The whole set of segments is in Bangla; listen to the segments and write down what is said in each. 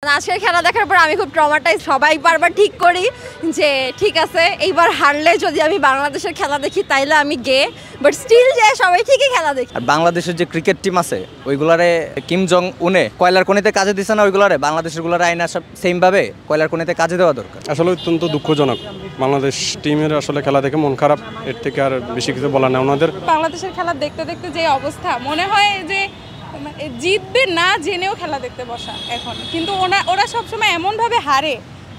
আজকের খেলা দেখার পর আমি খুব ট্রমাটাইজ। সবাই বারবার ঠিক করি যে ঠিক আছে এইবার হারলে যদি আমি বাংলাদেশের খেলা দেখি তাইলে আমি গে, বাট স্টিল যে সবাই ঠিকই খেলা দেখি। আর বাংলাদেশের যে ক্রিকেট টিম আছে ওইগুলারে কিম জং উনে কয়লার খনিতে কাজে দিছে না, ওইগুলারে বাংলাদেশের গুলারে আইনা সব সেম ভাবে কয়লার খনিতে কাজে দেওয়া দরকার। আসলে অত্যন্ত দুঃখজনক, বাংলাদেশ টিমের আসলে খেলা দেখে মন খারাপ। এর থেকে আর বেশি কিছু বলা নেই ওনাদের। বাংলাদেশের খেলা দেখতে দেখতে যে অবস্থা, মনে হয় যে জিতবে না জেনেও খেলা দেখতে বসা এখন। কিন্তু ওরা সবসময় এমনভাবে হারে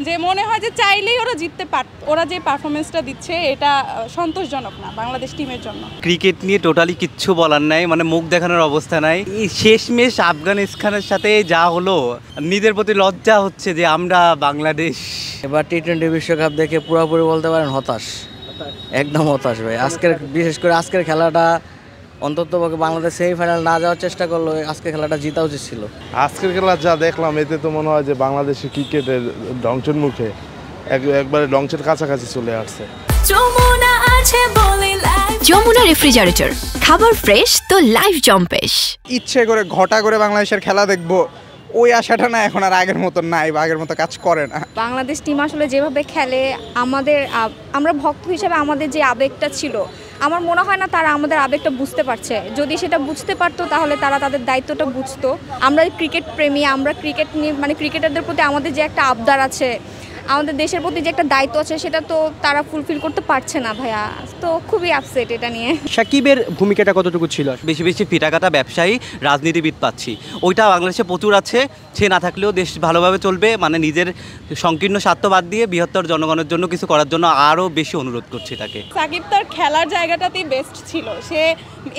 যে মনে হয় যে চাইলেই ওরা জিততে পারত। ওরা যে পারফরমেন্সটা দিচ্ছে এটা সন্তোষজনক না বাংলাদেশ টিমের জন্য। ক্রিকেট নিয়ে টোটালি কিচ্ছু বলার নাই, মানে মুখ দেখানোর অবস্থা নাই। এই শেষমেশ আফগানিস্তানের সাথে যা হলো, নিজের প্রতি লজ্জা হচ্ছে যে আমরা বাংলাদেশ। এবার টি-20 বিশ্বকাপ দেখে পুরোপুরি বলতে পারেন হতাশ, একদম হতাশ ভাই। আজকের বিশেষ করে আজকের খেলাটা অন্তত বাংলাদেশ সেমিফাইনাল না যাওয়ার চেষ্টা করলো, আজকের খেলাটা জিতা উচিত ছিল। আজকের খেলা যা দেখলাম এতে তো মনে হয় যে বাংলাদেশের ক্রিকেটের ধ্বংসের মুখে একবারে ধ্বংসের কাছাকাছি চলে আসছে। যমুনা রেফ্রিজারেটর, খাবার ফ্রেশ তো লাইফ জম্পেশ। ইচ্ছে করে ঘটা করে বাংলাদেশের খেলা দেখবো ওই আশাটা না এখন আর আগের মতো নাই বা আগের মতো কাজ করে না। বাংলাদেশ টিম আসলে যেভাবে খেলে, আমরা ভক্ত হিসেবে আমাদের যে আবেগটা ছিল, আমার মনে হয় না তারা আমাদের আবেগটা বুঝতে পারছে। যদি সেটা বুঝতে পারতো তাহলে তারা তাদের দায়িত্বটা বুঝতো। আমরা ক্রিকেট প্রেমী, আমরা ক্রিকেট নিয়ে মানে ক্রিকেটারদের প্রতি আমাদের যে একটা আবদার আছে, আমাদের দেশের প্রতি যে একটা দায়িত্ব আছে, সেটা তো তারা ফুলফিল করতে পারছে না ভাইয়া। তো খুবই আপসেট এটা নিয়ে। সাকিবের ভূমিকাটা কতটুকু ছিল? বেশি বেশি ফিটাকাটা ব্যবসায়ী রাজনীতিবিদ পাচ্ছি, ওইটা বাংলাদেশে প্রচুর আছে। সে না থাকলেও দেশ ভালোভাবে চলবে, মানে নিজের সংকীর্ণ স্বার্থ বাদ দিয়ে বৃহত্তর জনগণের জন্য কিছু করার জন্য আরও বেশি অনুরোধ করছি তাকে। সাকিব তার খেলার জায়গাটাতেই বেস্ট ছিল। সে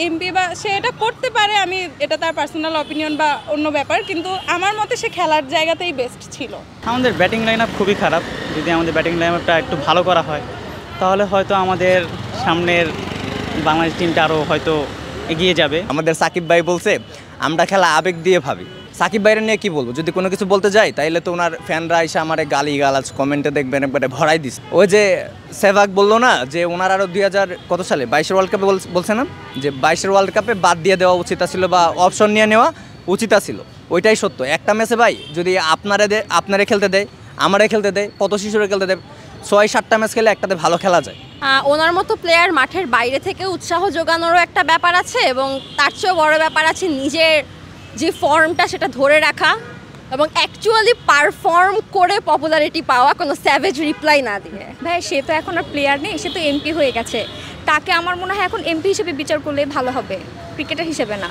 এমপি বা সে এটা করতে পারে, আমি এটা তার পার্সোনাল অপিনিয়ন বা অন্য ব্যাপার, কিন্তু আমার মতে সে খেলার জায়গাতেই বেস্ট ছিল। আমাদের ব্যাটিং লাইন আপ খুবই খারাপ। যদি আমাদের ব্যাটিং লাইন আপটা একটু ভালো করা হয় তাহলে হয়তো আমাদের সামনের বাংলাদেশ টিমটা আরও হয়তো এগিয়ে যাবে। আমাদের সাকিব ভাই বলছে আমরা খেলা আবেগ দিয়ে ভাবি। সাকিব ভাইয়ের নিয়ে কি বলবো, যদি কোনো কিছু বলতে যাই তাইলে তো ওনার ফ্যানরা এসে আমার গালি গালাজ কমেন্টে দেখবেন একবারে ভরাই দিস। ওই যে সেভাগ বললো না যে ওনার আরও 2000 কত সালে 22 ওয়ার্ল্ড কাপে বলছে না যে 22 ওয়ার্ল্ড কাপে বাদ দিয়ে দেওয়া উচিত ছিল বা অপশন নিয়ে নেওয়া উচিত ছিল। ওইটাই সত্য। একটা ম্যাচে ভাই যদি আপনারে খেলতে দেয়, আমারে খেলতে দেয়, কত শিশুরে খেলতে দেয়, 6-7টা ম্যাচ খেলে একটাতে ভালো খেলা যায়। ওনার মতো প্লেয়ার মাঠের বাইরে থেকে উৎসাহ যোগানোরও একটা ব্যাপার আছে, এবং তার চেয়েও বড় ব্যাপার আছে নিজের যে ফর্মটা সেটা ধরে রাখা এবং অ্যাকচুয়ালি পারফর্ম করে পপুলারিটি পাওয়া, কোনো স্যাভেজ রিপ্লাই না দিয়ে। ভাই সে তো এখন আর প্লেয়ার নেই, সে তো এমপি হয়ে গেছে। তাকে আমার মনে হয় এখন এমপি হিসেবে বিচার করলে ভালো হবে, ক্রিকেটার হিসেবে না।